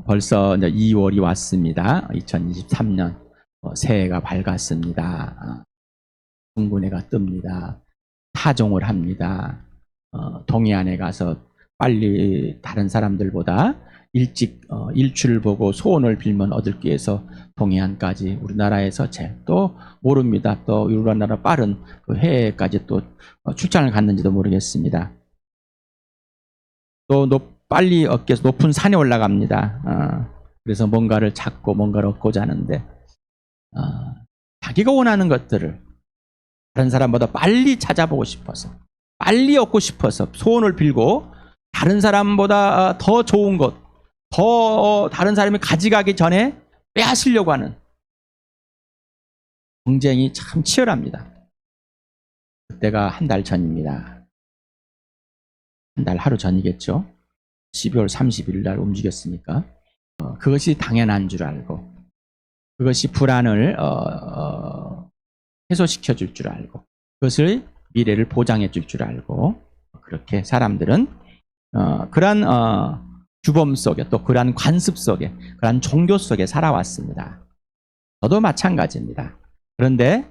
벌써 이제 2월이 왔습니다. 2023년 새해가 밝았습니다. 중군해가 뜹니다. 타종을 합니다. 동해안에 가서 빨리 다른 사람들보다 일찍 일출을 보고 소원을 빌면 얻을 기 해서 동해안까지 우리나라에서 또 모릅니다. 또 우리나라 빠른 그 해외까지 또 출장을 갔는지도 모르겠습니다. 또 빨리 얻기 위해서 높은 산에 올라갑니다. 그래서 뭔가를 찾고 뭔가를 얻고자 하는데 자기가 원하는 것들을 다른 사람보다 빨리 찾아보고 싶어서 빨리 얻고 싶어서 소원을 빌고 다른 사람보다 더 좋은 것, 더 다른 사람이 가져가기 전에 빼앗으려고 하는 경쟁이 참 치열합니다. 그때가 한 달 전입니다. 한 달 하루 전이겠죠. 12월 31일 날 움직였으니까 그것이 당연한 줄 알고 그것이 불안을 해소시켜 줄 줄 알고 그것을 미래를 보장해 줄 줄 알고 그렇게 사람들은 그러한 규범 속에 또 그러한 관습 속에 그러한 종교 속에 살아왔습니다. 저도 마찬가지입니다. 그런데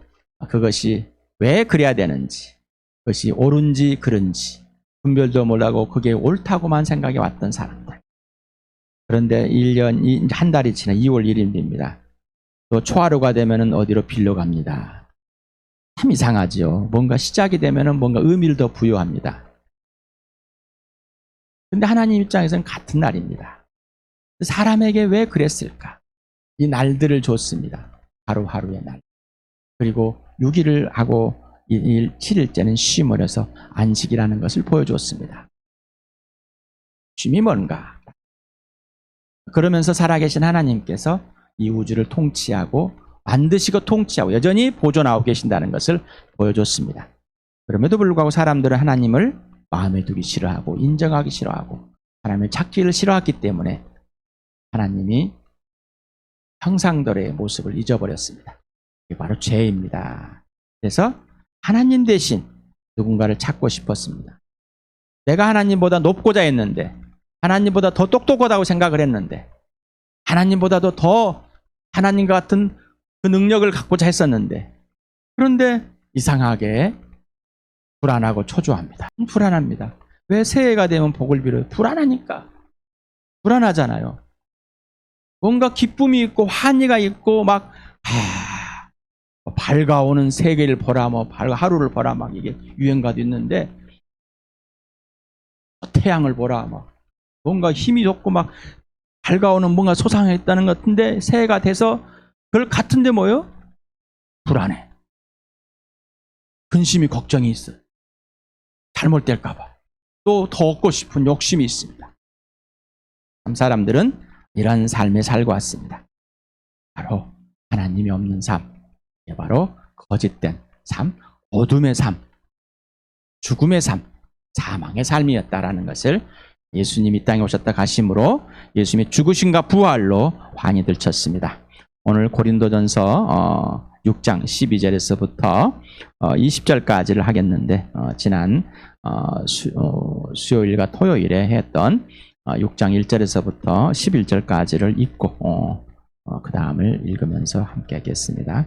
그것이 왜 그래야 되는지 그것이 옳은지 그른지 분별도 못하고 그게 옳다고만 생각해 왔던 사람들. 그런데 1년, 한 달이 지나 2월 1일입니다. 또 초하루가 되면은 어디로 빌려 갑니다. 참 이상하지요. 뭔가 시작이 되면은 뭔가 의미를 더 부여합니다. 근데 하나님 입장에서는 같은 날입니다. 사람에게 왜 그랬을까? 이 날들을 줬습니다. 하루하루의 날. 그리고 6일을 하고 7일째는 쉼을 해서 안식이라는 것을 보여줬습니다. 쉼이 뭔가? 그러면서 살아계신 하나님께서 이 우주를 통치하고 만드시고 통치하고 여전히 보존하고 계신다는 것을 보여줬습니다. 그럼에도 불구하고 사람들은 하나님을 마음에 두기 싫어하고 인정하기 싫어하고 하나님을 찾기를 싫어했기 때문에 하나님이 형상들의 모습을 잊어버렸습니다. 이게 바로 죄입니다. 그래서 하나님 대신 누군가를 찾고 싶었습니다. 내가 하나님보다 높고자 했는데 하나님보다 더 똑똑하다고 생각을 했는데 하나님보다도 더 하나님과 같은 그 능력을 갖고자 했었는데 그런데 이상하게 불안하고 초조합니다. 불안합니다. 왜 새해가 되면 복을 빌어요? 불안하니까. 불안하잖아요. 뭔가 기쁨이 있고 환희가 있고 막 밝아오는 세계를 보라 하루를 보라 막 이게 유행가도 있는데 태양을 보라 막 뭔가 힘이 좋고 막 밝아오는 뭔가 소상했다는 것 같은데 새해가 돼서 그걸 같은데 뭐예요? 불안해. 근심이 걱정이 있어요. 잘못될까 봐. 또 더 얻고 싶은 욕심이 있습니다. 사람들은 이런 삶에 살고 왔습니다. 바로 하나님이 없는 삶. 바로 거짓된 삶, 어둠의 삶, 죽음의 삶, 사망의 삶이었다라는 것을 예수님이 이 땅에 오셨다 가심으로 예수님의 죽으심과 부활로 환히 들쳤습니다. 오늘 고린도전서 6장 12절에서부터 20절까지를 하겠는데 지난 수요일과 토요일에 했던 6장 1절에서부터 11절까지를 읽고 그 다음을 읽으면서 함께 하겠습니다.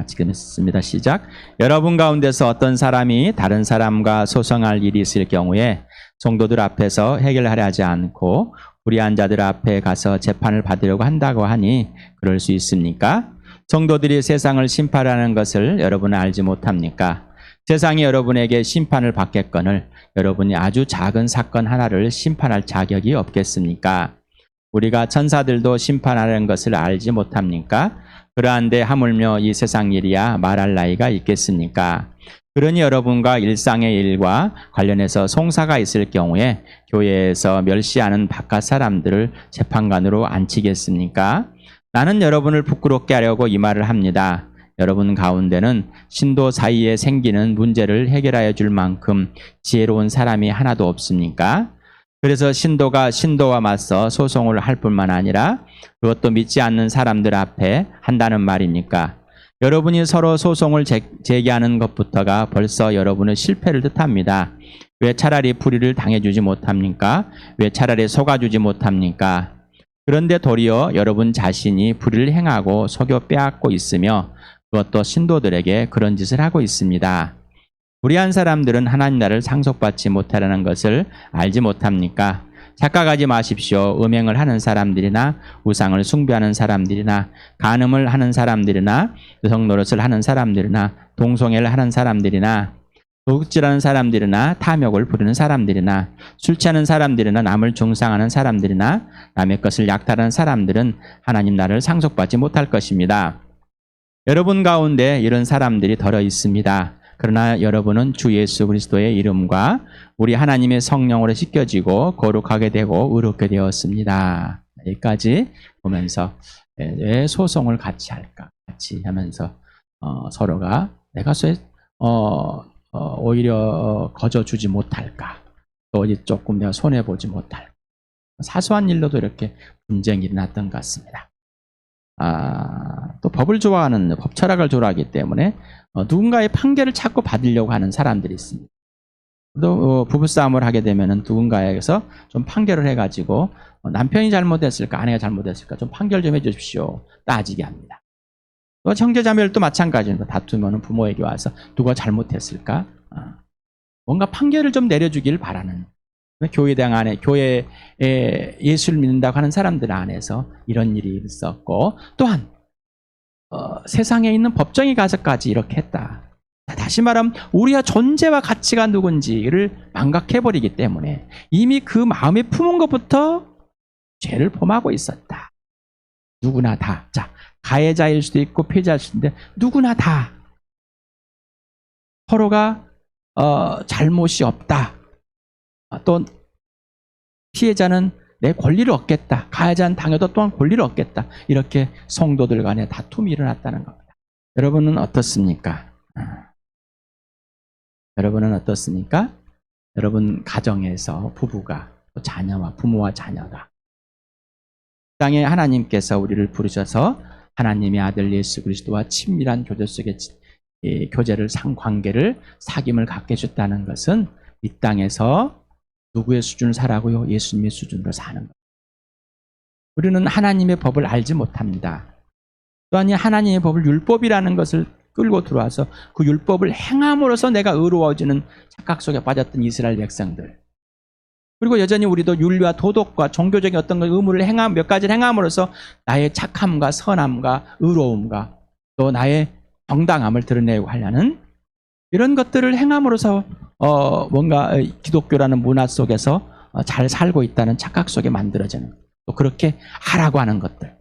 지금 있습니다. 시작. 여러분 가운데서 어떤 사람이 다른 사람과 소송할 일이 있을 경우에 성도들 앞에서 해결하려 하지 않고 불의한 자들 앞에 가서 재판을 받으려고 한다고 하니 그럴 수 있습니까? 성도들이 세상을 심판하는 것을 여러분은 알지 못합니까? 세상이 여러분에게 심판을 받겠거늘 여러분이 아주 작은 사건 하나를 심판할 자격이 없겠습니까? 우리가 천사들도 심판하는 것을 알지 못합니까? 그러한데 하물며 이 세상 일이야 말할 나이가 있겠습니까? 그러니 여러분과 일상의 일과 관련해서 송사가 있을 경우에 교회에서 멸시하는 바깥 사람들을 재판관으로 앉히겠습니까? 나는 여러분을 부끄럽게 하려고 이 말을 합니다. 여러분 가운데는 신도 사이에 생기는 문제를 해결하여 줄 만큼 지혜로운 사람이 하나도 없습니까? 그래서 신도가 신도와 맞서 소송을 할 뿐만 아니라 그것도 믿지 않는 사람들 앞에 한다는 말입니까? 여러분이 서로 소송을 제기하는 것부터가 벌써 여러분의 실패를 뜻합니다. 왜 차라리 불의를 당해주지 못합니까? 왜 차라리 속아주지 못합니까? 그런데 도리어 여러분 자신이 불의를 행하고 속여 빼앗고 있으며 그것도 신도들에게 그런 짓을 하고 있습니다. 불의한 사람들은 하나님 나라를 상속받지 못하라는 것을 알지 못합니까? 착각하지 마십시오. 음행을 하는 사람들이나 우상을 숭배하는 사람들이나 간음을 하는 사람들이나 여성 노릇을 하는 사람들이나 동성애를 하는 사람들이나 도둑질하는 사람들이나 탐욕을 부리는 사람들이나 술 취하는 사람들이나 남을 중상하는 사람들이나 남의 것을 약탈하는 사람들은 하나님 나라를 상속받지 못할 것입니다. 여러분 가운데 이런 사람들이 덜어 있습니다. 그러나 여러분은 주 예수 그리스도의 이름과 우리 하나님의 성령으로 씻겨지고 거룩하게 되고 의롭게 되었습니다. 여기까지 보면서 왜 소송을 같이 할까? 같이 하면서 서로가 내가 오히려 거저주지 못할까? 또 어디 조금 내가 손해보지 못할까? 사소한 일로도 이렇게 분쟁이 일어났던 것 같습니다. 또 법을 좋아하는, 법 철학을 좋아하기 때문에 누군가의 판결을 찾고 받으려고 하는 사람들이 있습니다. 또 부부싸움을 하게 되면 누군가에게서 좀 판결을 해가지고 남편이 잘못했을까, 아내가 잘못했을까 좀 판결 좀 해주십시오. 따지게 합니다. 또 형제자매들도 마찬가지입니다. 다투면 부모에게 와서 누가 잘못했을까? 뭔가 판결을 좀 내려주길 바라는, 교회당 안에, 교회에 예수를 믿는다고 하는 사람들 안에서 이런 일이 있었고, 또한 세상에 있는 법정에 가서까지 이렇게 했다. 다시 말하면 우리의 존재와 가치가 누군지를 망각해버리기 때문에 이미 그 마음에 품은 것부터 죄를 범하고 있었다. 누구나 다. 자, 가해자일 수도 있고 피해자일 수도 있는데 누구나 다 서로가 잘못이 없다. 또 피해자는 내 권리를 얻겠다. 가해자는 당해도 또한 권리를 얻겠다. 이렇게 성도들 간에 다툼이 일어났다는 겁니다. 여러분은 어떻습니까? 여러분은 어떻습니까? 여러분 가정에서 부부가, 또 자녀와 부모와 자녀가 땅에 하나님께서 우리를 부르셔서 하나님의 아들 예수 그리스도와 친밀한 교제 속에 교제를 관계를 사귐을 갖게 해줬다는 것은 이 땅에서 누구의 수준을 살아고요? 예수님의 수준으로 사는 것. 우리는 하나님의 법을 알지 못합니다. 또한 하나님의 법을 율법이라는 것을 끌고 들어와서 그 율법을 행함으로써 내가 의로워지는 착각 속에 빠졌던 이스라엘 백성들. 그리고 여전히 우리도 윤리와 도덕과 종교적인 어떤 의무를 몇 가지를 행함으로써 나의 착함과 선함과 의로움과 또 나의 정당함을 드러내고 하려는 이런 것들을 행함으로써 뭔가 기독교라는 문화 속에서 잘 살고 있다는 착각 속에 만들어지는, 또 그렇게 하라고 하는 것들.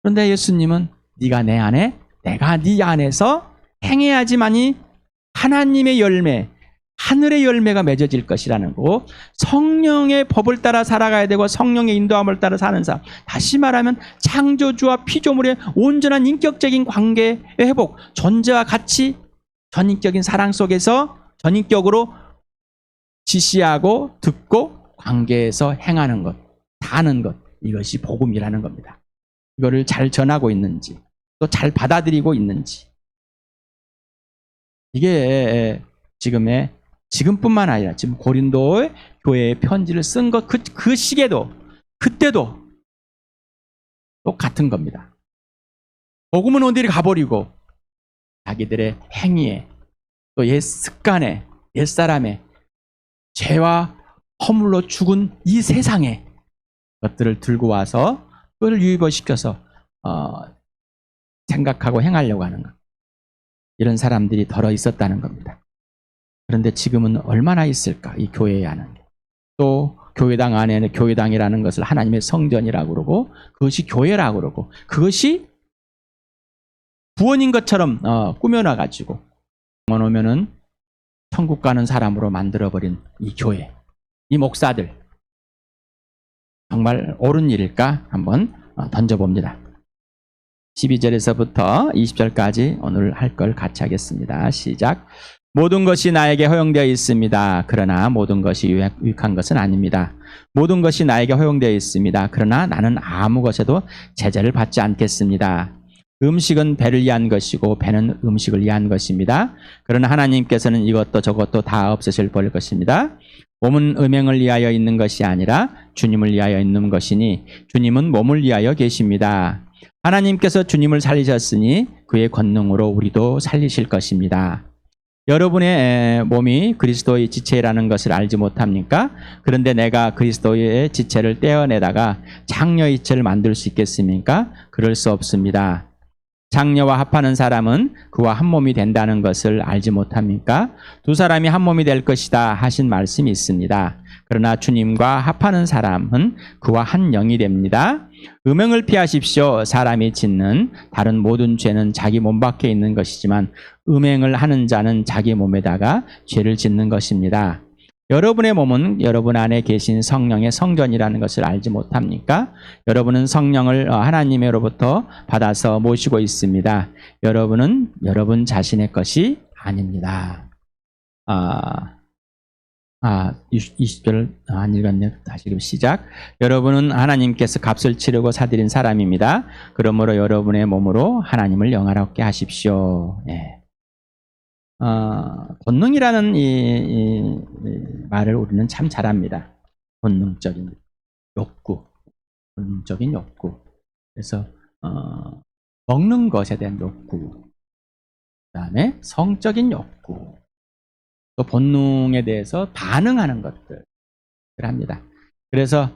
그런데 예수님은 네가 내 안에, 내가 네 안에서 행해야지만이 하나님의 열매, 하늘의 열매가 맺어질 것이라는 거고, 성령의 법을 따라 살아가야 되고 성령의 인도함을 따라 사는 삶, 다시 말하면 창조주와 피조물의 온전한 인격적인 관계의 회복, 존재와 같이 전인격인 사랑 속에서 전인격으로 지시하고 듣고 관계에서 행하는 것, 사는 것, 이것이 복음이라는 겁니다. 이거를 잘 전하고 있는지, 또 잘 받아들이고 있는지, 이게 지금뿐만 아니라 지금 고린도 교회의 편지를 쓴 것 그 시기에도, 그때도 똑같은 겁니다. 복음은 어디를 가버리고 자기들의 행위에, 또 옛 습관에, 옛 사람의 죄와 허물로 죽은 이 세상에 것들을 들고 와서 그걸 유입시켜서 생각하고 행하려고 하는 것. 이런 사람들이 덜어 있었다는 겁니다. 그런데 지금은 얼마나 있을까? 이 교회에 하는 게. 또 교회당 안에는 교회당이라는 것을 하나님의 성전이라고 그러고, 그것이 교회라고 그러고, 그것이 구원인 것처럼 꾸며놔가지고 병원 오면은 천국 가는 사람으로 만들어버린 이 교회, 이 목사들, 정말 옳은 일일까? 한번 던져봅니다. 12절에서부터 20절까지 오늘 할 걸 같이 하겠습니다. 시작. 모든 것이 나에게 허용되어 있습니다. 그러나 모든 것이 유익한 것은 아닙니다. 모든 것이 나에게 허용되어 있습니다. 그러나 나는 아무 것에도 제재를 받지 않겠습니다. 음식은 배를 위한 것이고 배는 음식을 위한 것입니다. 그러나 하나님께서는 이것도 저것도 다 없으실 볼 것입니다. 몸은 음행을 위하여 있는 것이 아니라 주님을 위하여 있는 것이니 주님은 몸을 위하여 계십니다. 하나님께서 주님을 살리셨으니 그의 권능으로 우리도 살리실 것입니다. 여러분의 몸이 그리스도의 지체라는 것을 알지 못합니까? 그런데 내가 그리스도의 지체를 떼어내다가 장녀의 지체를 만들 수 있겠습니까? 그럴 수 없습니다. 장녀와 합하는 사람은 그와 한 몸이 된다는 것을 알지 못합니까? 두 사람이 한 몸이 될 것이다 하신 말씀이 있습니다. 그러나 주님과 합하는 사람은 그와 한 영이 됩니다. 음행을 피하십시오. 사람이 짓는 다른 모든 죄는 자기 몸 밖에 있는 것이지만 음행을 하는 자는 자기 몸에다가 죄를 짓는 것입니다. 여러분의 몸은 여러분 안에 계신 성령의 성전이라는 것을 알지 못합니까? 여러분은 성령을 하나님으로부터 받아서 모시고 있습니다. 여러분은 여러분 자신의 것이 아닙니다. 20절을 안 읽었네요. 다시 시작. 여러분은 하나님께서 값을 치르고 사들인 사람입니다. 그러므로 여러분의 몸으로 하나님을 영화롭게 하십시오. 예. 본능이라는 이 말을 우리는 참 잘합니다. 본능적인 욕구, 본능적인 욕구. 그래서 먹는 것에 대한 욕구, 그다음에 성적인 욕구, 또 본능에 대해서 반응하는 것들을 합니다. 그래서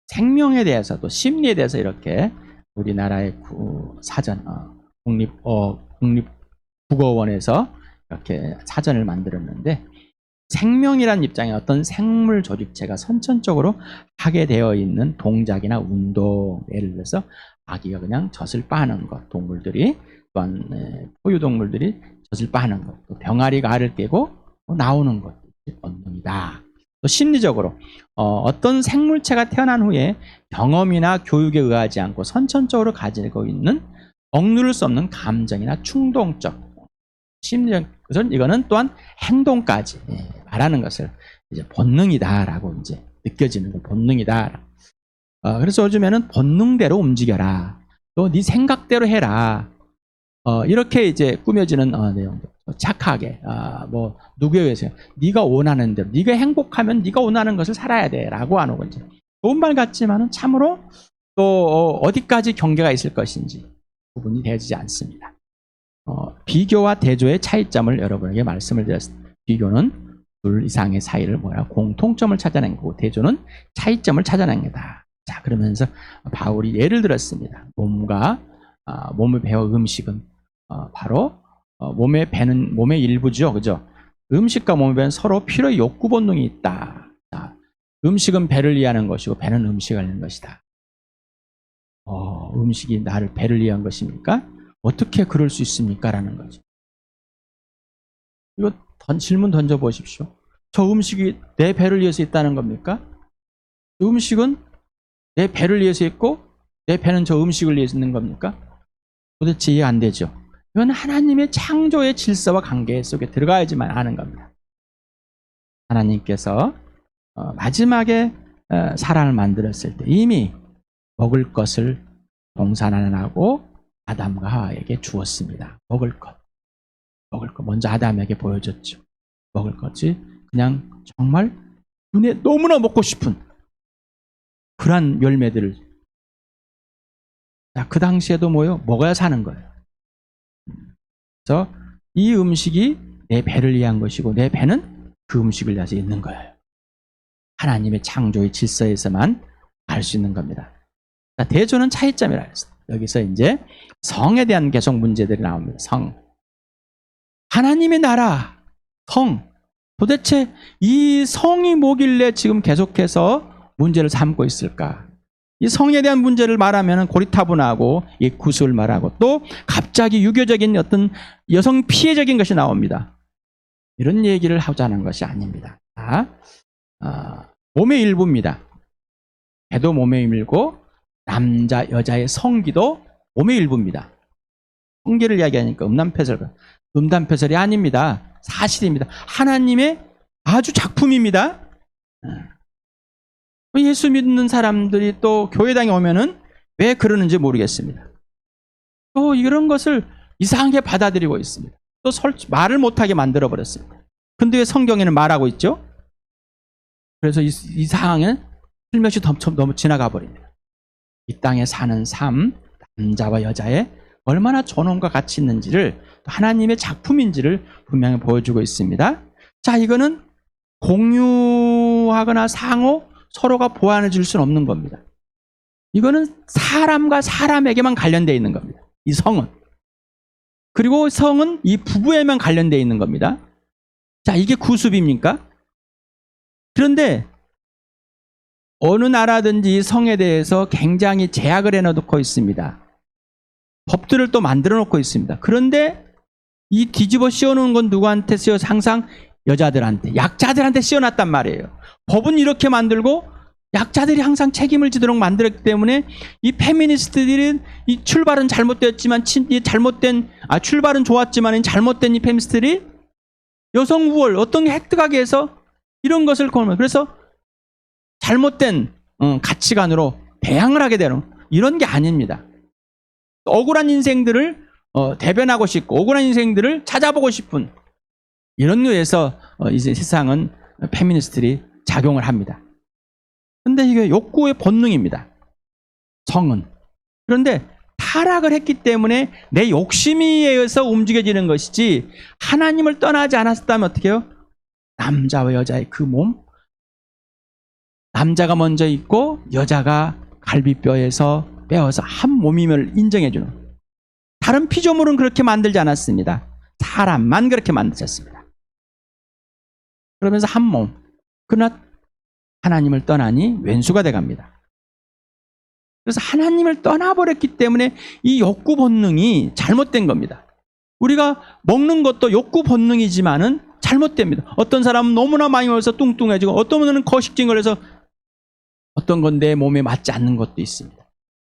생명에 대해서도 심리에 대해서 이렇게 우리나라의 사전 국립국어원에서 이렇게 사전을 만들었는데 생명이라는 입장에 어떤 생물 조직체가 선천적으로 하게 되어 있는 동작이나 운동, 예를 들어서 아기가 그냥 젖을 빠는 것, 동물들이 또한 포유동물들이 젖을 빠는 것, 또 병아리가 알을 깨고 나오는 것이 본능이다. 또 심리적으로 어떤 생물체가 태어난 후에 경험이나 교육에 의하지 않고 선천적으로 가지고 있는 억누를 수 없는 감정이나 충동적 심리적 이거는 또한 행동까지 말하는 것을 이제 본능이다라고 이제 느껴지는 거 본능이다. 그래서 요즘에는 본능대로 움직여라. 또 네 생각대로 해라. 이렇게 이제 꾸며지는 내용들. 착하게 뭐 누구에 의해서 네가 원하는 대로 네가 행복하면 네가 원하는 것을 살아야 돼라고 하는 거지. 좋은 말 같지만은 참으로 또 어디까지 경계가 있을 것인지 구분이 되어지지 않습니다. 비교와 대조의 차이점을 여러분에게 말씀을 드렸습니다. 비교는 둘 이상의 사이를 공통점을 찾아낸 거고 대조는 차이점을 찾아낸 거다. 자, 그러면서 바울이 예를 들었습니다. 몸을 배워 음식은 바로 몸의 배는 몸의 일부죠, 그죠? 음식과 몸의 배는 서로 필요의 욕구 본능이 있다. 자, 음식은 배를 위하는 것이고 배는 음식을 위한 것이다. 음식이 나를 배를 위한 것입니까? 어떻게 그럴 수 있습니까? 라는 거죠. 이거 질문 던져보십시오. 저 음식이 내 배를 위해서 있다는 겁니까? 음식은 내 배를 위해서 있고 내 배는 저 음식을 위해서 있는 겁니까? 도대체 이해 안 되죠. 이건 하나님의 창조의 질서와 관계 속에 들어가야지만 아는 겁니다. 하나님께서 마지막에 사람을 만들었을 때 이미 먹을 것을 동산하고 아담과 하와에게 주었습니다. 먹을 것 먼저 아담에게 보여줬죠. 먹을 것이 그냥 정말 눈에 너무나 먹고 싶은 그런 열매들을 그 당시에도 먹어야 사는 거예요. 그래서 이 음식이 내 배를 위한 것이고 내 배는 그 음식을 위해서 있는 거예요. 하나님의 창조의 질서에서만 알 수 있는 겁니다. 대조는 차이점이라 했어요. 여기서 이제 성에 대한 계속 문제들이 나옵니다. 성. 하나님의 나라, 성. 도대체 이 성이 뭐길래 지금 계속해서 문제를 삼고 있을까? 이 성에 대한 문제를 말하면 고리타분하고 이 구술 말하고 또 갑자기 유교적인 어떤 여성 피해적인 것이 나옵니다. 이런 얘기를 하자는 것이 아닙니다. 몸의 일부입니다. 배도 몸의 일부고 남자, 여자의 성기도 몸의 일부입니다. 성기를 이야기하니까 음담패설이 아닙니다. 사실입니다. 하나님의 아주 작품입니다. 예수 믿는 사람들이 또 교회당에 오면은 왜 그러는지 모르겠습니다. 또 이런 것을 이상하게 받아들이고 있습니다. 또 말을 못하게 만들어버렸습니다. 근데 왜 성경에는 말하고 있죠? 그래서 이 상황은 슬며시 너무 지나가 버립니다. 이 땅에 사는 삶, 남자와 여자의 얼마나 존엄과 가치 있는지를, 하나님의 작품인지를 분명히 보여주고 있습니다. 자, 이거는 공유하거나 상호 서로가 보완해 줄 수는 없는 겁니다. 이거는 사람과 사람에게만 관련되어 있는 겁니다. 이 성은. 그리고 성은 이 부부에만 관련되어 있는 겁니다. 자, 이게 구습입니까? 그런데 어느 나라든지 성에 대해서 굉장히 제약을 해놓고 있습니다. 법들을 또 만들어 놓고 있습니다. 그런데 이 뒤집어 씌워놓은 건 누구한테 씌워서 항상 여자들한테, 약자들한테 씌워놨단 말이에요. 법은 이렇게 만들고 약자들이 항상 책임을 지도록 만들었기 때문에 이 페미니스트들은 이 출발은 잘못되었지만 출발은 좋았지만 잘못된 이 페미니스트들이 여성 우월 어떤 게 획득하게 해서 이런 것을 거는, 그래서 잘못된 가치관으로 대항을 하게 되는 이런 게 아닙니다. 억울한 인생들을 대변하고 싶고 억울한 인생들을 찾아보고 싶은 이런 류에서 이제 세상은 페미니스트들이 작용을 합니다. 그런데 이게 욕구의 본능입니다. 성은. 그런데 타락을 했기 때문에 내 욕심에 의해서 움직여지는 것이지, 하나님을 떠나지 않았다면 어떻게 해요? 남자와 여자의 그 몸, 남자가 먼저 있고 여자가 갈비뼈에서 빼어서 한 몸임을 인정해주는, 다른 피조물은 그렇게 만들지 않았습니다. 사람만 그렇게 만드셨습니다. 그러면서 한 몸. 그러나 하나님을 떠나니 왼수가 돼갑니다. 그래서 하나님을 떠나버렸기 때문에 이 욕구 본능이 잘못된 겁니다. 우리가 먹는 것도 욕구 본능이지만은 잘못됩니다. 어떤 사람은 너무나 많이 먹어서 뚱뚱해지고, 어떤 분은 거식증을 해서 어떤 건 내 몸에 맞지 않는 것도 있습니다.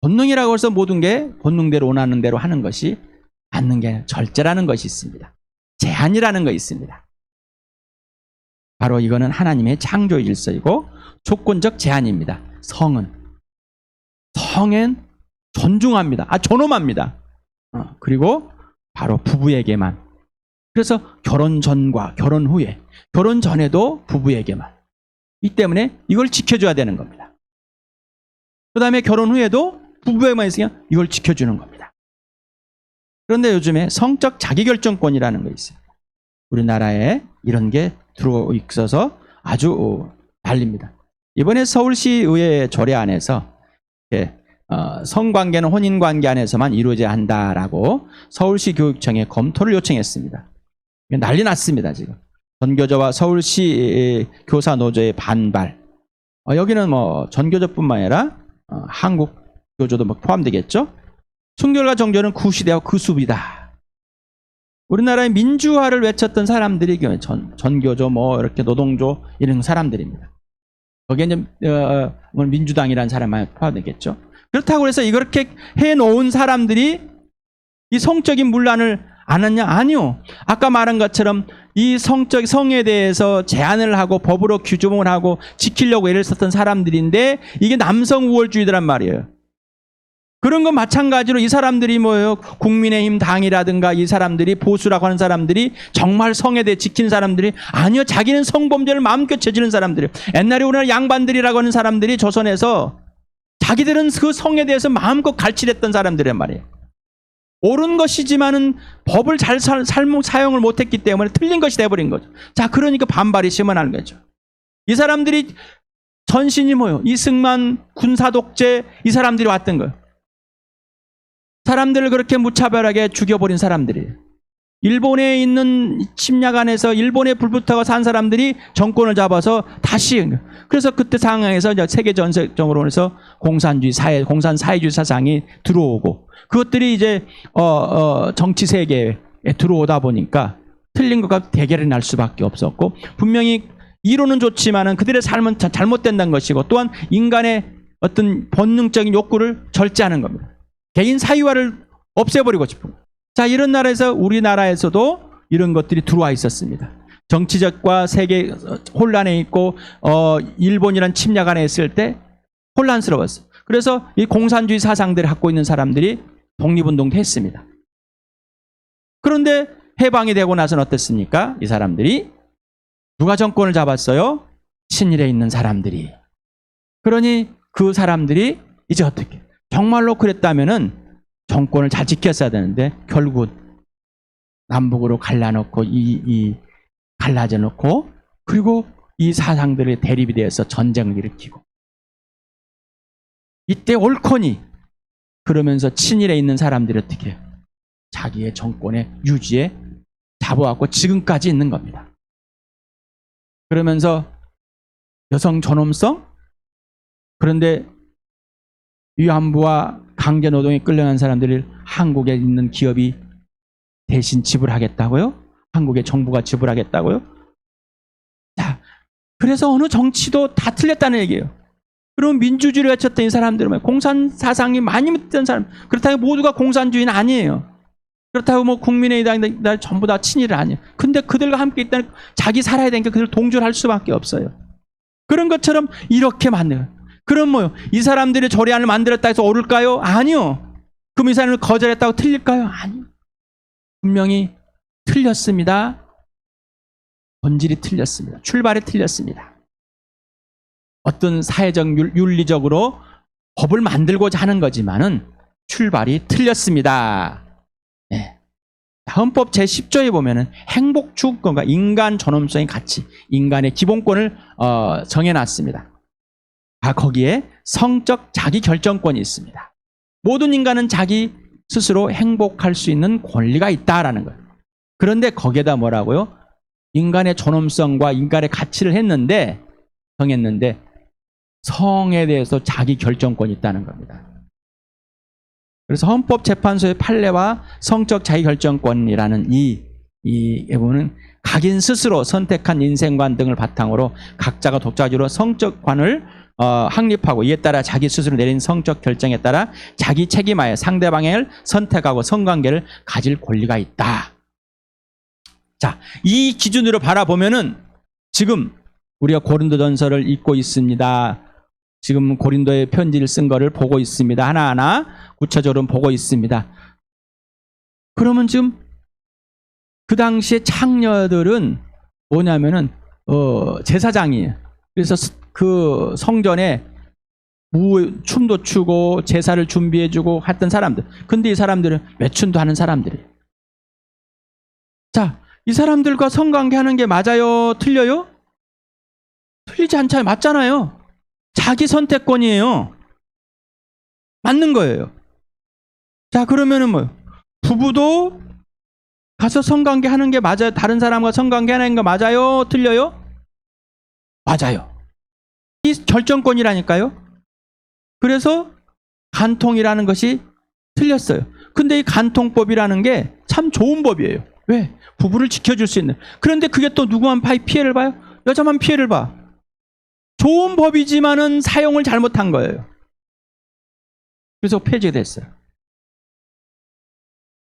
본능이라고 해서 모든 게 본능대로 원하는 대로 하는 것이 맞는 게 절제라는 것이 있습니다. 제한이라는 것이 있습니다. 바로 이거는 하나님의 창조의 질서이고 조건적 제한입니다. 성은 존중합니다. 존엄합니다. 그리고 바로 부부에게만. 그래서 결혼 전과 결혼 후에, 결혼 전에도 부부에게만. 이 때문에 이걸 지켜줘야 되는 겁니다. 그 다음에 결혼 후에도 부부에게만 있으면 이걸 지켜주는 겁니다. 그런데 요즘에 성적 자기결정권이라는 게 있어요. 우리나라에 이런 게 들어오 있어서 아주 난립니다. 이번에 서울시의회 조례 안에서 성관계는 혼인관계 안에서만 이루어져야 한다라고 서울시 교육청에 검토를 요청했습니다. 난리 났습니다. 지금 전교조와 서울시 교사노조의 반발. 여기는 뭐 전교조뿐만 아니라 한국 교조도 뭐 포함되겠죠. 순결과 정조는 구시대와 구습이다. 우리나라의 민주화를 외쳤던 사람들이 전교조 뭐 이렇게 노동조 이런 사람들입니다. 거기에 이제 민주당이라는 사람만 포함되겠죠. 그렇다고 해서 이렇게 해놓은 사람들이 이 성적인 문란을 안 했냐? 아니요. 아까 말한 것처럼 이 성에 대해서 제한을 하고 법으로 규정을 하고 지키려고 애를 썼던 사람들인데, 이게 남성 우월주의더란 말이에요. 그런 건 마찬가지로 이 사람들이 뭐예요? 국민의힘 당이라든가 이 사람들이 보수라고 하는 사람들이 정말 성에 대해 지킨 사람들이 아니요. 자기는 성범죄를 마음껏 저지른 사람들이에요. 옛날에 우리나라 양반들이라고 하는 사람들이 조선에서 자기들은 그 성에 대해서 마음껏 갈취했던 사람들이란 말이에요. 옳은 것이지만은 법을 잘 사용을 못했기 때문에 틀린 것이 돼버린 거죠. 자, 그러니까 반발이 심어나는 거죠. 이 사람들이 전신이 뭐예요? 이승만, 군사독재, 이 사람들이 왔던 거예요. 사람들을 그렇게 무차별하게 죽여버린 사람들이에요. 일본에 있는 침략안에서 일본에 불붙어가 산 사람들이 정권을 잡아서 다시, 그래서 그때 상황에서 이제 세계 전세적으로 해서 공산 사회주의 사상이 들어오고, 그것들이 이제 정치 세계에 들어오다 보니까 틀린 것과 대결이 날 수밖에 없었고, 분명히 이론은 좋지만은 그들의 삶은 잘못된다는 것이고, 또한 인간의 어떤 본능적인 욕구를 절제하는 겁니다. 개인 사유화를 없애버리고 싶은 거예요. 자, 이런 나라에서 우리나라에서도 이런 것들이 들어와 있었습니다. 정치적과 세계 혼란에 있고 일본이란 침략 안에 있을 때 혼란스러웠어요. 그래서 이 공산주의 사상들을 갖고 있는 사람들이 독립운동도 했습니다. 그런데 해방이 되고 나서는 어땠습니까? 이 사람들이 누가 정권을 잡았어요? 친일에 있는 사람들이. 그러니 그 사람들이 이제 어떻게 정말로 그랬다면은 정권을 잘 지켰어야 되는데 결국 남북으로 갈라놓고 갈라져 놓고 그리고 이 사상들의 대립이 되어서 전쟁을 일으키고 이때 옳거니 그러면서 친일에 있는 사람들이 어떻게 해요? 자기의 정권의 유지에 잡아왔고 지금까지 있는 겁니다. 그러면서 여성 존엄성 그런데 위안부와 강제노동에 끌려간 사람들을 한국에 있는 기업이 대신 지불하겠다고요? 한국의 정부가 지불하겠다고요? 자, 그래서 어느 정치도 다 틀렸다는 얘기예요. 그럼 민주주의를 외쳤던 이 사람들은 공산 사상이 많이 묻던 사람, 그렇다고 모두가 공산주의는 아니에요. 그렇다고 뭐 국민의당 전부 다 친일은 아니에요. 근데 그들과 함께 있다는 자기 살아야 되니까 그들 동조를 할 수밖에 없어요. 그런 것처럼 이렇게 만들어요. 그럼 뭐요? 이 사람들이 조례안을 만들었다 해서 옳을까요? 아니요. 그럼 이 사람을 거절했다고 틀릴까요? 아니요. 분명히 틀렸습니다. 본질이 틀렸습니다. 출발이 틀렸습니다. 어떤 사회적 윤리적으로 법을 만들고자 하는 거지만은 출발이 틀렸습니다. 네. 헌법 제10조에 보면은 행복 추구권과 인간 존엄성의 가치, 인간의 기본권을 정해놨습니다. 거기에 성적 자기 결정권이 있습니다. 모든 인간은 자기 스스로 행복할 수 있는 권리가 있다라는 거예요. 그런데 거기에다 뭐라고요? 인간의 존엄성과 인간의 가치를 정했는데 성에 대해서 자기 결정권이 있다는 겁니다. 그래서 헌법재판소의 판례와 성적 자기결정권이라는 이 부분은 각인 스스로 선택한 인생관 등을 바탕으로 각자가 독자적으로 성적관을 확립하고 이에 따라 자기 스스로 내린 성적 결정에 따라 자기 책임하에 상대방을 선택하고 성관계를 가질 권리가 있다. 자, 이 기준으로 바라보면은 지금 우리가 고린도전서를 읽고 있습니다. 지금 고린도의 편지를 쓴 거를 보고 있습니다. 하나하나 구체적으로 보고 있습니다. 그러면 지금 그 당시에 창녀들은 뭐냐면은 제사장이에요. 그래서 그 성전에 춤도 추고 제사를 준비해주고 했던 사람들. 근데 이 사람들은 매춘도 하는 사람들이에요. 자, 이 사람들과 성관계하는 게 맞아요? 틀려요? 틀리지 않잖아요. 맞잖아요. 자기 선택권이에요. 맞는 거예요. 자, 그러면은 뭐 부부도 가서 성관계 하는 게 맞아요? 다른 사람과 성관계 하는 거 맞아요? 틀려요? 맞아요. 이 결정권이라니까요. 그래서 간통이라는 것이 틀렸어요. 근데 이 간통법이라는 게 참 좋은 법이에요. 왜? 부부를 지켜줄 수 있는. 그런데 그게 또 누구만 피해를 봐요? 여자만 피해를 봐. 좋은 법이지만은 사용을 잘못한 거예요. 그래서 폐지됐어요.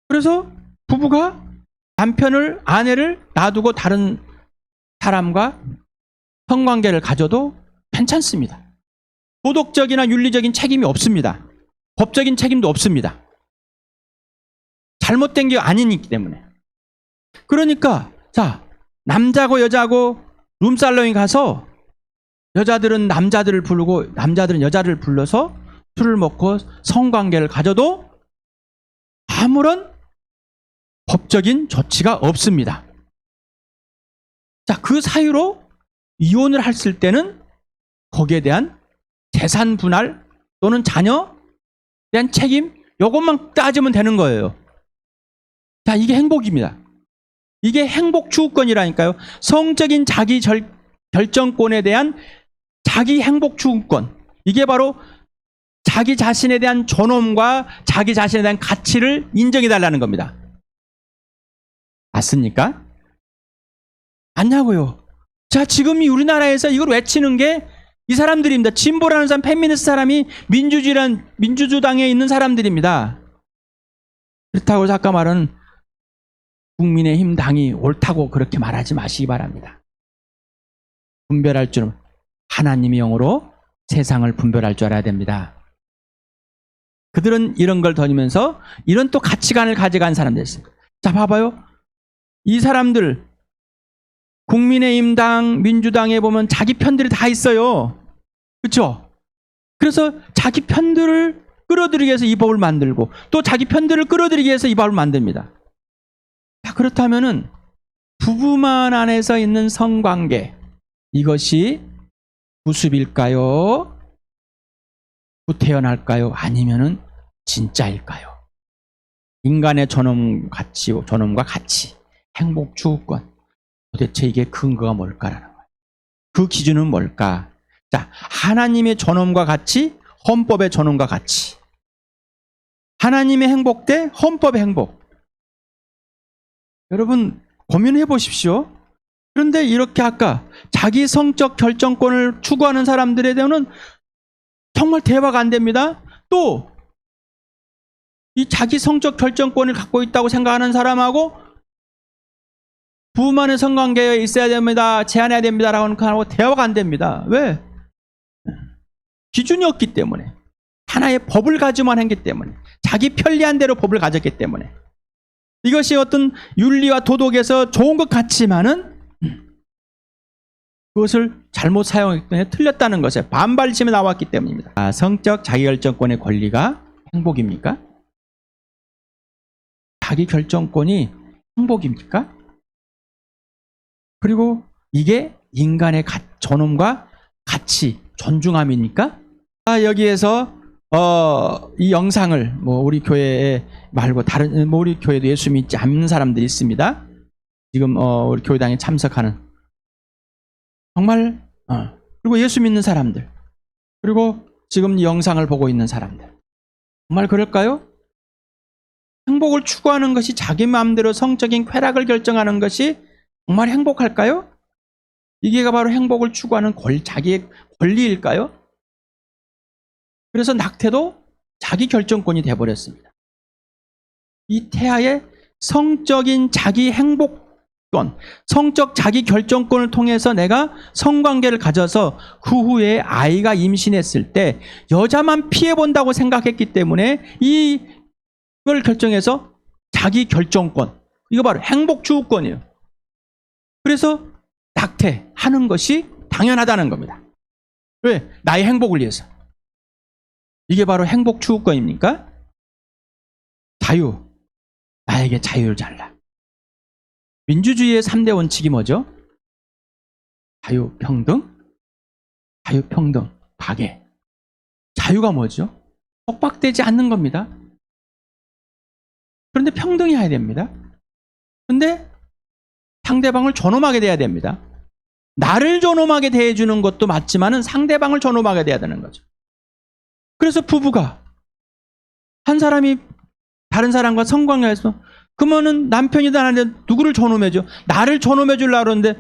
그래서 부부가 아내를 놔두고 다른 사람과 성관계를 가져도 괜찮습니다. 도덕적이나 윤리적인 책임이 없습니다. 법적인 책임도 없습니다. 잘못된 게 아니기 때문에. 그러니까 자, 남자고 여자고 룸살롱에 가서 여자들은 남자들을 부르고 남자들은 여자를 불러서 술을 먹고 성관계를 가져도 아무런 법적인 조치가 없습니다. 자, 그 사유로 이혼을 했을 때는 거기에 대한 재산 분할 또는 자녀에 대한 책임 이것만 따지면 되는 거예요. 자, 이게 행복입니다. 이게 행복 추구권이라니까요. 성적인 자기 결정권에 대한 자기 행복 추구권. 이게 바로 자기 자신에 대한 존엄과 자기 자신에 대한 가치를 인정해 달라는 겁니다. 맞습니까? 맞냐고요. 자, 지금 이 우리나라에서 이걸 외치는 게 이 사람들입니다. 진보라는 사람, 페미니스트 사람이 민주주당에 있는 사람들입니다. 그렇다고 잠깐 말은 국민의힘 당이 옳다고 그렇게 말하지 마시기 바랍니다. 분별할 줄은 하나님의 영으로 세상을 분별할 줄 알아야 됩니다. 그들은 이런 걸 던지면서 이런 또 가치관을 가져간 사람들이 있어요. 자, 봐봐요. 이 사람들 국민의힘당, 민주당에 보면 자기 편들이 다 있어요. 그렇죠? 그래서 자기 편들을 끌어들이기 위해서 이 법을 만들고 또 자기 편들을 끌어들이기 위해서 이 법을 만듭니다. 자, 그렇다면은 부부만 안에서 있는 성관계, 이것이 부습일까요? 구태연할까요? 아니면은 진짜일까요? 인간의 존엄과 가치, 행복 추구권, 도대체 이게 근거가 뭘까라는 거예요. 그 기준은 뭘까? 자, 하나님의 존엄과 가치, 헌법의 존엄과 가치. 하나님의 행복 대 헌법의 행복. 여러분 고민해 보십시오. 그런데 이렇게 아까 자기 성적 결정권을 추구하는 사람들에 대해서는 정말 대화가 안 됩니다. 또 이 자기 성적 결정권을 갖고 있다고 생각하는 사람하고 부부만의 성관계에 있어야 됩니다, 제한해야 됩니다라고 하고 대화가 안 됩니다. 왜? 기준이 없기 때문에, 하나의 법을 가지고만 했기 때문에, 자기 편리한 대로 법을 가졌기 때문에. 이것이 어떤 윤리와 도덕에서 좋은 것 같지만은 그것을 잘못 사용했기 때문에 틀렸다는 것에 반발심이 나왔기 때문입니다. 성적 자기결정권의 권리가 행복입니까? 자기결정권이 행복입니까? 그리고 이게 인간의 존엄과 가치, 존중함입니까? 여기에서 이 영상을 우리 교회 말고 다른 우리 교회도 예수 믿지 않는 사람들이 있습니다. 지금 우리 교회당에 참석하는 정말 그리고 예수 믿는 사람들, 그리고 지금 이 영상을 보고 있는 사람들, 정말 그럴까요? 행복을 추구하는 것이 자기 마음대로 성적인 쾌락을 결정하는 것이 정말 행복할까요? 이게 바로 행복을 추구하는 자기의 권리일까요? 그래서 낙태도 자기 결정권이 되어버렸습니다. 이 태아의 성적인 자기 행복권, 성적 자기 결정권을 통해서 내가 성관계를 가져서 그 후에 아이가 임신했을 때 여자만 피해본다고 생각했기 때문에 이걸 결정해서 자기 결정권, 이거 바로 행복 추구권이에요. 그래서 낙태하는 것이 당연하다는 겁니다. 왜? 나의 행복을 위해서. 이게 바로 행복 추구권입니까? 자유. 나에게 자유를 잘라. 민주주의의 3대 원칙이 뭐죠? 자유평등, 박애. 자유가 뭐죠? 속박되지 않는 겁니다. 그런데 평등해야 됩니다. 그런데 상대방을 존엄하게 대해야 됩니다. 나를 존엄하게 대해주는 것도 맞지만은 상대방을 존엄하게 대해야 되는 거죠. 그래서 부부가 한 사람이 다른 사람과 성관계에서 그러면은 남편이다 하는데 누구를 존엄해줘? 나를 존엄해 주려고 그러는데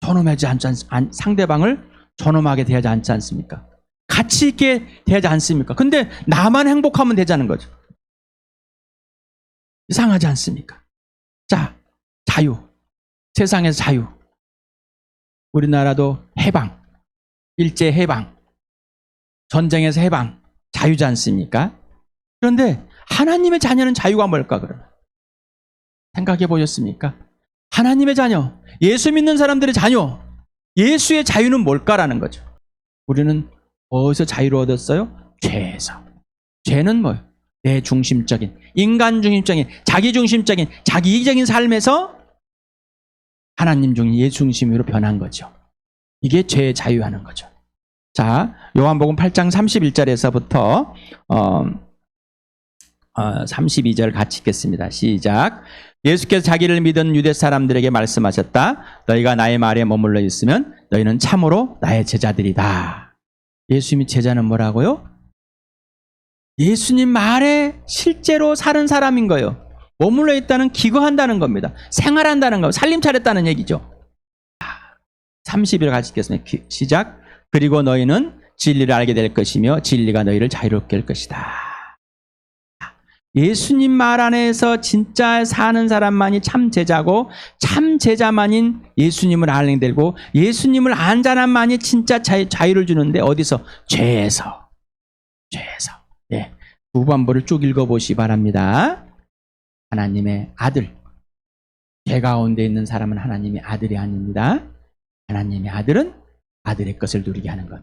존엄하지 상대방을 존엄하게 대하지 않지 않습니까? 가치 있게 대하지 않습니까? 근데 나만 행복하면 되자는 거죠. 이상하지 않습니까? 자, 자유. 세상에서 자유. 우리나라도 해방, 일제 해방, 전쟁에서 해방, 자유지 않습니까? 그런데 하나님의 자녀는 자유가 뭘까 그러면? 생각해 보셨습니까? 하나님의 자녀, 예수 믿는 사람들의 자녀, 예수의 자유는 뭘까라는 거죠. 우리는 어디서 자유를 얻었어요? 죄에서. 죄는 뭐예요? 내 중심적인, 인간 중심적인, 자기 중심적인, 자기 이기적인 삶에서 하나님 중심, 예수 중심으로 변한 거죠. 이게 죄의 자유하는 거죠. 자, 요한복음 8장 31절에서부터 32절 같이 읽겠습니다. 시작. 예수께서 자기를 믿은 유대 사람들에게 말씀하셨다. 너희가 나의 말에 머물러 있으면 너희는 참으로 나의 제자들이다. 예수님이 제자는 뭐라고요? 예수님 말에 실제로 사는 사람인 거예요. 머물러 있다는 기거한다는 겁니다. 생활한다는 거, 살림 차렸다는 얘기죠. 30일 같이 읽겠습니다. 시작. 그리고 너희는 진리를 알게 될 것이며 진리가 너희를 자유롭게 할 것이다. 예수님 말 안에서 진짜 사는 사람만이 참 제자고 참 제자만인 예수님을 알게 되고 예수님을 안 사람만이 진짜 자유를 주는데 어디서? 죄에서. 예, 후반부를 쭉 읽어보시기 바랍니다. 하나님의 아들. 죄 가운데 있는 사람은 하나님의 아들이 아닙니다. 하나님의 아들은 아들의 것을 누리게 하는 것.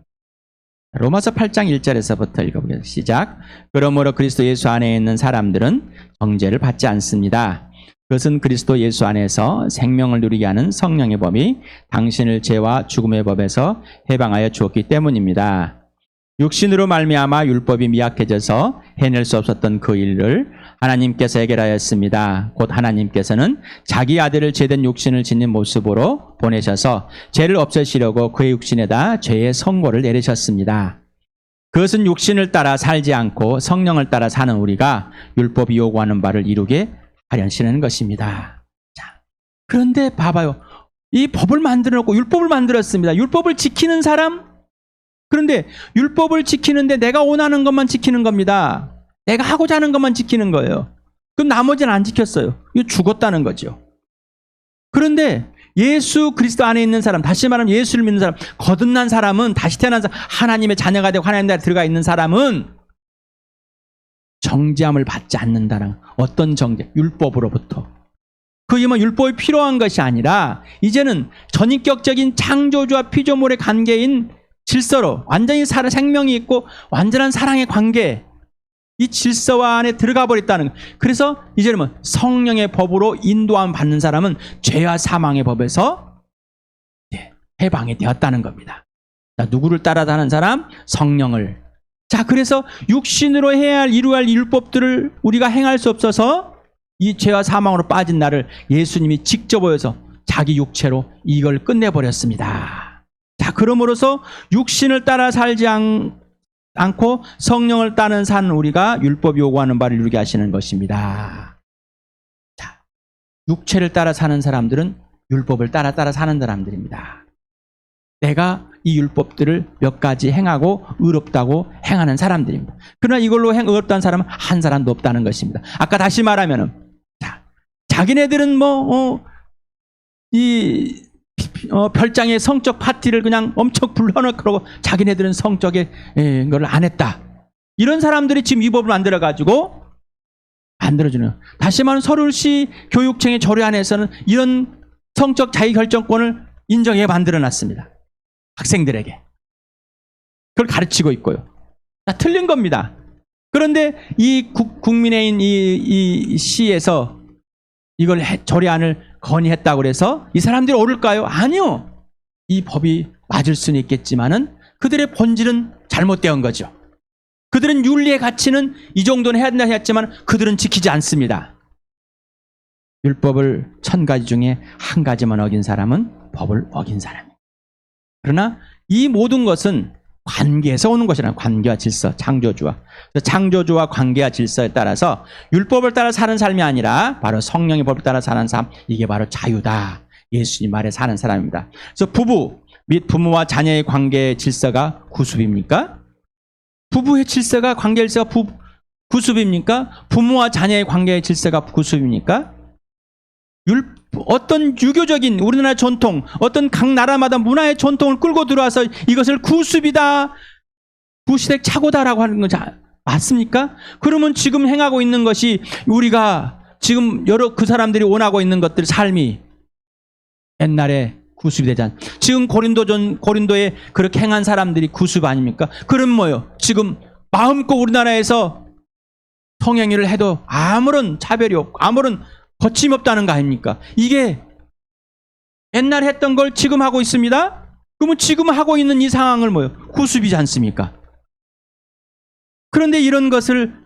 로마서 8장 1절에서부터 읽어보겠습니다. 시작. 그러므로 그리스도 예수 안에 있는 사람들은 정죄를 받지 않습니다. 그것은 그리스도 예수 안에서 생명을 누리게 하는 성령의 법이 당신을 죄와 죽음의 법에서 해방하여 주었기 때문입니다. 육신으로 말미암아 율법이 미약해져서 해낼 수 없었던 그 일을 하나님께서 해결하였습니다. 곧 하나님께서는 자기 아들을 죄된 육신을 지닌 모습으로 보내셔서 죄를 없애시려고 그의 육신에다 죄의 선고를 내리셨습니다. 그것은 육신을 따라 살지 않고 성령을 따라 사는 우리가 율법이 요구하는 바를 이루게 하려는 것입니다. 자, 그런데 봐봐요. 이 법을 만들어 놓고 율법을 만들었습니다. 율법을 지키는 사람? 그런데 율법을 지키는데 내가 원하는 것만 지키는 겁니다. 내가 하고자 하는 것만 지키는 거예요. 그럼 나머지는 안 지켰어요. 이거 죽었다는 거죠. 그런데 예수 그리스도 안에 있는 사람, 다시 말하면 예수를 믿는 사람, 거듭난 사람은, 다시 태어난 사람, 하나님의 자녀가 되고 하나님 나라에 들어가 있는 사람은 정죄함을 받지 않는다는, 어떤 정죄? 율법으로부터. 그게 뭐 율법이 필요한 것이 아니라 이제는 전인격적인 창조주와 피조물의 관계인 질서로 완전히 생명이 있고 완전한 사랑의 관계, 이 질서 안에 들어가 버렸다는 거예요. 그래서 이제는 뭐 성령의 법으로 인도함 받는 사람은 죄와 사망의 법에서 해방이 되었다는 겁니다. 자, 누구를 따라가는 사람? 성령을. 자, 그래서 육신으로 해야 할, 이루어야 할 율법들을 우리가 행할 수 없어서 이 죄와 사망으로 빠진 나를 예수님이 직접 오셔서 자기 육체로 이걸 끝내버렸습니다. 자, 그러므로서 육신을 따라 살지 않고 성령을 따는 사는 우리가 율법이 요구하는 바를 이루게 하시는 것입니다. 자, 육체를 따라 사는 사람들은 율법을 따라 사는 사람들입니다. 내가 이 율법들을 몇 가지 행하고 의롭다고 행하는 사람들입니다. 그러나 이걸로 의롭다는 사람은 한 사람도 없다는 것입니다. 아까 다시 말하면은, 자, 자기네들은 별장의 성적 파티를 그냥 엄청 불러놓고 자기네들은 성적인 걸 안 했다. 이런 사람들이 지금 이 법을 만들어가지고 만들어주는. 다시 말하면 서울시 교육청의 조례안에서는 이런 성적 자기결정권을 인정해 만들어놨습니다. 학생들에게. 그걸 가르치고 있고요. 자, 틀린 겁니다. 그런데 이 국민의힘 이 시에서 이걸 조례안을 건의했다고 해서 이 사람들이 옳을까요? 아니요. 이 법이 맞을 수는 있겠지만은 그들의 본질은 잘못된 거죠. 그들은 윤리의 가치는 이 정도는 해야 된다 했지만 그들은 지키지 않습니다. 율법을 1000가지 중에 한 가지만 어긴 사람은 법을 어긴 사람입니다. 그러나 이 모든 것은 관계에서 오는 것이라는, 관계와 질서, 창조주와 관계와 질서에 따라서 율법을 따라 사는 삶이 아니라 바로 성령의 법을 따라 사는 삶, 이게 바로 자유다. 예수님 아래 사는 사람입니다. 그래서 부부 및 부모와 자녀의 관계의 질서가 구습입니까? 부부의 질서가, 관계의 질서가 구습입니까? 부모와 자녀의 관계의 질서가 구습입니까? 어떤 유교적인 우리나라 전통, 어떤 각 나라마다 문화의 전통을 끌고 들어와서 이것을 구습이다, 구시댁 착오다라고 하는 건 맞습니까? 그러면 지금 행하고 있는 것이 우리가 지금 여러 그 사람들이 원하고 있는 것들, 삶이 옛날에 구습이 되지 않. 지금 고린도에 그렇게 행한 사람들이 구습 아닙니까? 그럼 뭐요? 지금 마음껏 우리나라에서 성행위를 해도 아무런 차별이 없고 아무런 거침없다는 거 아닙니까? 이게 옛날 했던 걸 지금 하고 있습니다? 그러면 지금 하고 있는 이 상황을 뭐예요? 구습이지 않습니까? 그런데 이런 것을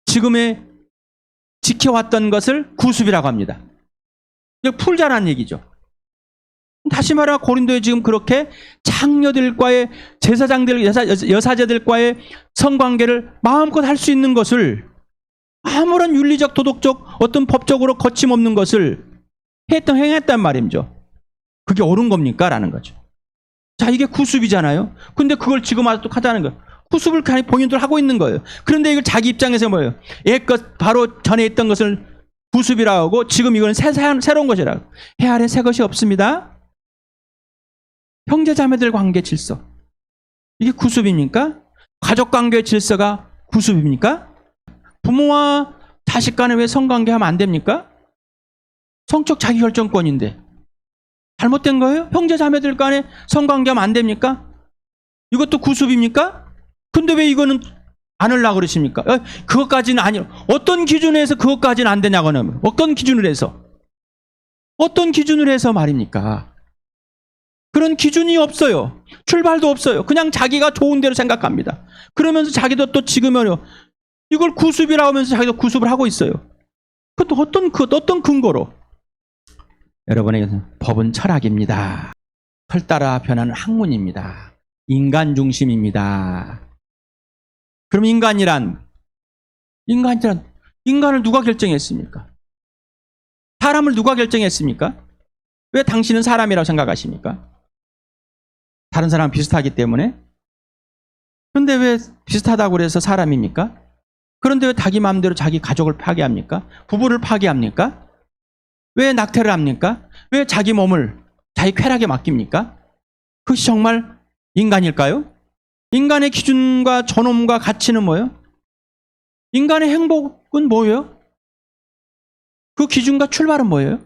지금의 지켜왔던 것을 구습이라고 합니다. 풀자라는 얘기죠. 다시 말하 고린도에 지금 그렇게 장녀들과의 제사장들, 여사제들과의 성관계를 마음껏 할 수 있는 것을, 아무런 윤리적, 도덕적, 어떤 법적으로 거침없는 것을 행했단 말이죠. 그게 옳은 겁니까? 라는 거죠. 자, 이게 구습이잖아요. 근데 그걸 지금 아직도 하자는 거예요. 구습을 본인들 하고 있는 거예요. 그런데 이걸 자기 입장에서 뭐예요? 옛것, 바로 전에 있던 것을 구습이라고 하고 지금 이건 새로운 것이라고. 해 아래 새 것이 없습니다. 형제자매들 관계 질서, 이게 구습입니까? 가족관계 질서가 구습입니까? 부모와 자식 간에 왜 성관계하면 안 됩니까? 성적 자기결정권인데 잘못된 거예요? 형제 자매들 간에 성관계하면 안 됩니까? 이것도 구습입니까? 근데 왜 이거는 안 하려고 그러십니까? 그것까지는 아니요. 어떤 기준에서 그것까지는 안 되냐고는 어떤 기준을 해서 말입니까? 그런 기준이 없어요. 출발도 없어요. 그냥 자기가 좋은 대로 생각합니다. 그러면서 자기도 또 지금은요 이걸 구습이라고 하면서 자기도 구습을 하고 있어요. 그것도 어떤 근거로? 여러분의 법은 철학입니다. 철 따라 변하는 학문입니다. 인간 중심입니다. 그럼 인간을 누가 결정했습니까? 사람을 누가 결정했습니까? 왜 당신은 사람이라고 생각하십니까? 다른 사람 비슷하기 때문에? 그런데 왜 비슷하다고 그래서 사람입니까? 그런데 왜 자기 마음대로 자기 가족을 파괴합니까? 부부를 파괴합니까? 왜 낙태를 합니까? 왜 자기 몸을 자기 쾌락에 맡깁니까? 그것이 정말 인간일까요? 인간의 기준과 존엄과 가치는 뭐예요? 인간의 행복은 뭐예요? 그 기준과 출발은 뭐예요?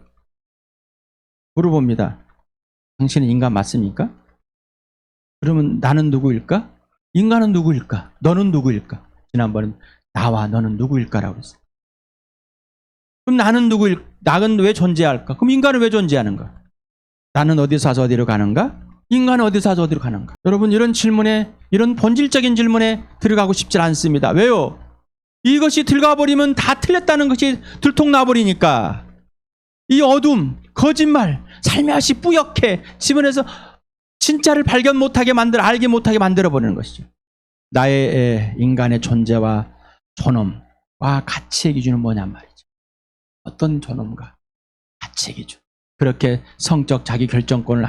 물어봅니다. 당신은 인간 맞습니까? 그러면 나는 누구일까? 인간은 누구일까? 너는 누구일까? 지난번에 나와 너는 누구일까라고 했어요. 그럼 나는 왜 존재할까? 그럼 인간은 왜 존재하는가? 나는 어디서 와서 어디로 가는가? 인간은 어디서 와서 어디로 가는가? 여러분 이런 본질적인 질문에 들어가고 싶지 않습니다. 왜요? 이것이 들어가버리면 다 틀렸다는 것이 들통나버리니까 이 어둠, 거짓말, 살며시 뿌옇게 집어내서 진짜를 발견 못하게 알게 못하게 만들어버리는 것이죠. 나의 인간의 존재와 존엄과 가치의 기준은 뭐냔 말이죠. 어떤 존엄과 가치의 기준. 그렇게 성적 자기 결정권을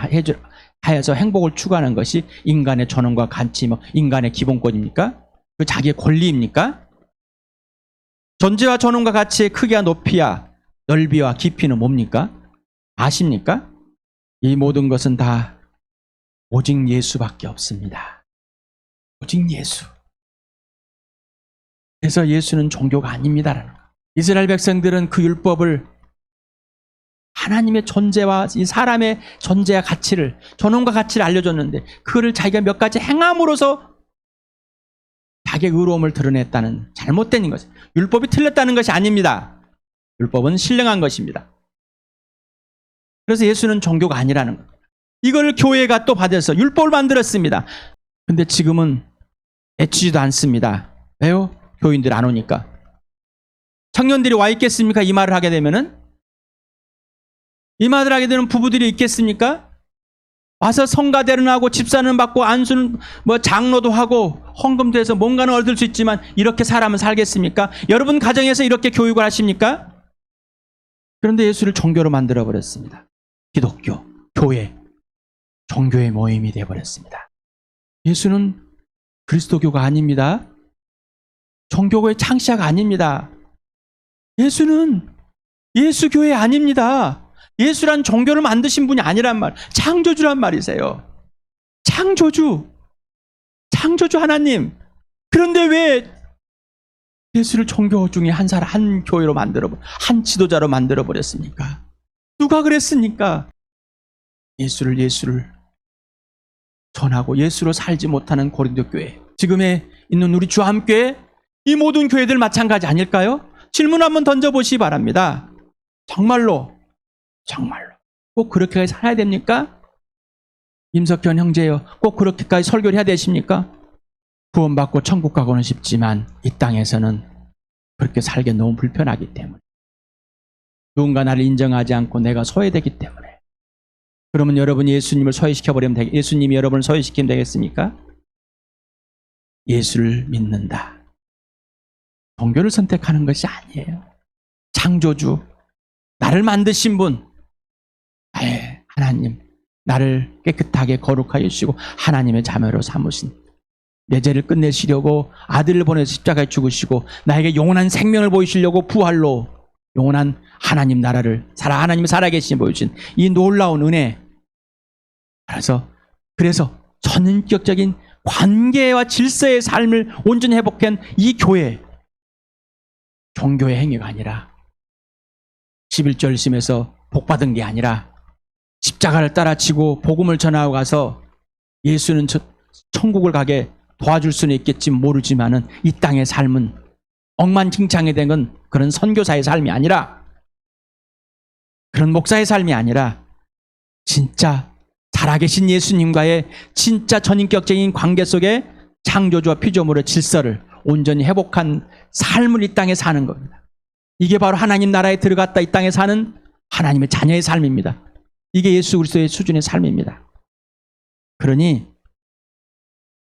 하여서 행복을 추구하는 것이 인간의 존엄과 가치, 인간의 기본권입니까? 그 자기의 권리입니까? 존재와 존엄과 가치의 크기와 높이와 넓이와 깊이는 뭡니까? 아십니까? 이 모든 것은 다 오직 예수밖에 없습니다. 오직 예수. 그래서 예수는 종교가 아닙니다라는 거. 이스라엘 백성들은 그 율법을 하나님의 존재와 이 사람의 존재와 가치를, 존엄과 가치를 알려줬는데 그거를 자기가 몇 가지 행함으로써 자기의 의로움을 드러냈다는 잘못된 것이. 율법이 틀렸다는 것이 아닙니다. 율법은 신령한 것입니다. 그래서 예수는 종교가 아니라는 것. 이걸 교회가 또 받아서 율법을 만들었습니다. 근데 지금은 애치지도 않습니다. 왜요? 교인들 안 오니까. 청년들이 와 있겠습니까? 이 말을 하게 되면은? 이 말을 하게 되는 부부들이 있겠습니까? 와서 성가대는 하고 집사는 받고 안수는 장로도 하고 헌금도 해서 뭔가는 얻을 수 있지만 이렇게 사람은 살겠습니까? 여러분 가정에서 이렇게 교육을 하십니까? 그런데 예수를 종교로 만들어 버렸습니다. 기독교, 교회, 종교의 모임이 되어버렸습니다. 예수는 그리스도교가 아닙니다. 종교의 창시자가 아닙니다. 예수는 예수교회 아닙니다. 예수란 종교를 만드신 분이 아니란 말, 창조주란 말이세요. 창조주 하나님. 그런데 왜 예수를 종교 중에 한 교회로 한 지도자로 만들어 버렸습니까? 누가 그랬습니까? 예수를 전하고 예수로 살지 못하는 고린도 교회, 지금에 있는 우리 주함교회, 이 모든 교회들 마찬가지 아닐까요? 질문 한번 던져보시기 바랍니다. 정말로 꼭 그렇게까지 살아야 됩니까? 임석현 형제요, 꼭 그렇게까지 설교를 해야 되십니까? 구원받고 천국 가고는 싶지만 이 땅에서는 그렇게 살기 너무 불편하기 때문에, 누군가 나를 인정하지 않고 내가 소외되기 때문에. 그러면 여러분이 예수님을 소외시켜버리면 예수님이 여러분을 소외시키면 되겠습니까? 예수를 믿는다. 종교를 선택하는 것이 아니에요. 창조주, 나를 만드신 분, 나의 하나님, 나를 깨끗하게 거룩하게 해주시고 하나님의 자녀로 삼으신, 내 죄를 끝내시려고 아들을 보내서 십자가에 죽으시고 나에게 영원한 생명을 보이시려고 부활로 영원한 하나님 나라를 하나님의 살아계신 보여주신 이 놀라운 은혜. 그래서 전인격적인 관계와 질서의 삶을 온전히 회복한 이 교회, 종교의 행위가 아니라 11절 심에서 복받은 게 아니라 십자가를 따라치고 복음을 전하고 가서 예수는 천국을 가게 도와줄 수는 있겠지 모르지만은 이 땅의 삶은 억만장창이 된 건 그런 선교사의 삶이 아니라, 그런 목사의 삶이 아니라 진짜 살아계신 예수님과의 진짜 전인격적인 관계 속에 창조주와 피조물의 질서를 온전히 회복한 삶을 이 땅에 사는 겁니다. 이게 바로 하나님 나라에 들어갔다 이 땅에 사는 하나님의 자녀의 삶입니다. 이게 예수 그리스도의 수준의 삶입니다. 그러니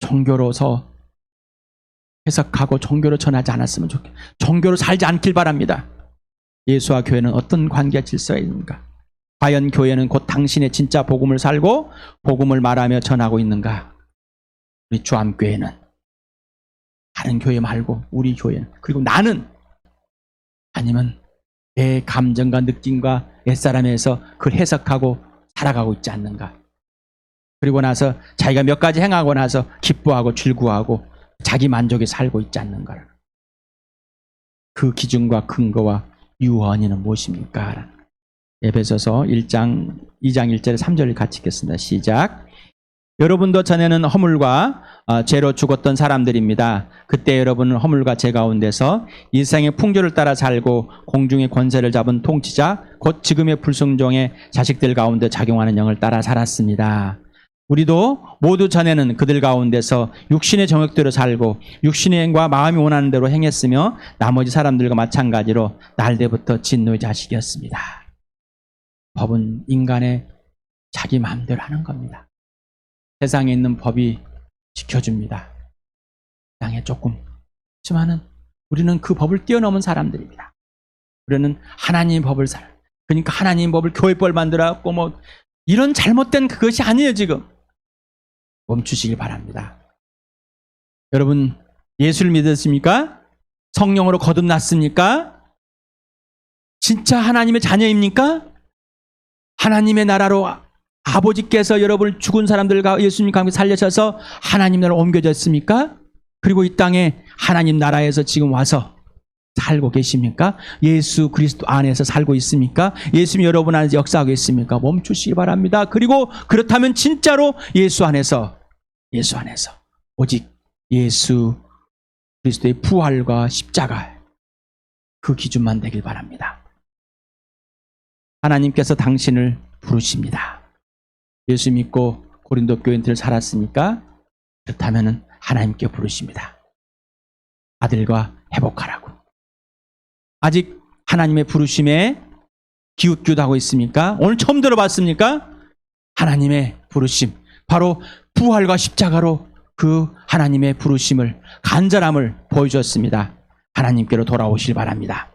종교로서 해석하고 종교로 전하지 않았으면 좋겠어요. 종교로 살지 않길 바랍니다. 예수와 교회는 어떤 관계 질서가 있는가? 과연 교회는 곧 당신의 진짜 복음을 살고 복음을 말하며 전하고 있는가? 우리 주암교회는, 다른 교회 말고 우리 교회는, 그리고 나는, 아니면 내 감정과 느낌과 옛사람에서 그걸 해석하고 살아가고 있지 않는가? 그리고 나서 자기가 몇 가지 행하고 나서 기뻐하고 즐거워하고 자기 만족에 살고 있지 않는가? 그 기준과 근거와 유언이는 무엇입니까? 에베소서 1장 2장 1절에 3절을 같이 읽겠습니다. 시작. 여러분도 전에는 허물과 죄로 죽었던 사람들입니다. 그때 여러분은 허물과 죄 가운데서 이 세상의 풍조를 따라 살고 공중의 권세를 잡은 통치자 곧 지금의 불순종의 자식들 가운데 작용하는 영을 따라 살았습니다. 우리도 모두 전에는 그들 가운데서 육신의 정욕대로 살고 육신의 행과 마음이 원하는 대로 행했으며 나머지 사람들과 마찬가지로 날때부터 진노의 자식이었습니다. 법은 인간의 자기 마음대로 하는 겁니다. 세상에 있는 법이 지켜줍니다. 세상에 조금 하지만은 우리는 그 법을 뛰어넘은 사람들입니다. 우리는 하나님의 법을 그러니까 하나님의 법을 교회법을 만들어갖고 뭐 이런 잘못된 그것이 아니에요. 지금 멈추시길 바랍니다. 여러분 예수를 믿으십니까? 성령으로 거듭났습니까? 진짜 하나님의 자녀입니까? 하나님의 나라로 아버지께서 여러분을 죽은 사람들과 예수님과 함께 살려셔서 하나님 나라로 옮겨졌습니까? 그리고 이 땅에 하나님 나라에서 지금 와서 살고 계십니까? 예수 그리스도 안에서 살고 있습니까? 예수님 여러분 안에서 역사하고 있습니까? 멈추시기 바랍니다. 그리고 그렇다면 진짜로 예수 안에서 오직 예수 그리스도의 부활과 십자가 그 기준만 되길 바랍니다. 하나님께서 당신을 부르십니다. 예수 믿고 고린도 교인들 살았습니까? 그렇다면 하나님께 부르십니다. 아들과 회복하라고. 아직 하나님의 부르심에 기웃기웃하고 있습니까? 오늘 처음 들어봤습니까? 하나님의 부르심, 바로 부활과 십자가로 그 하나님의 부르심을, 간절함을 보여주었습니다. 하나님께로 돌아오길 바랍니다.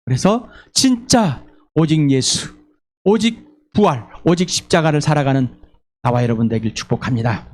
그래서 진짜 오직 예수, 오직 부활, 오직 십자가를 살아가는 나와 여러분 되길 축복합니다.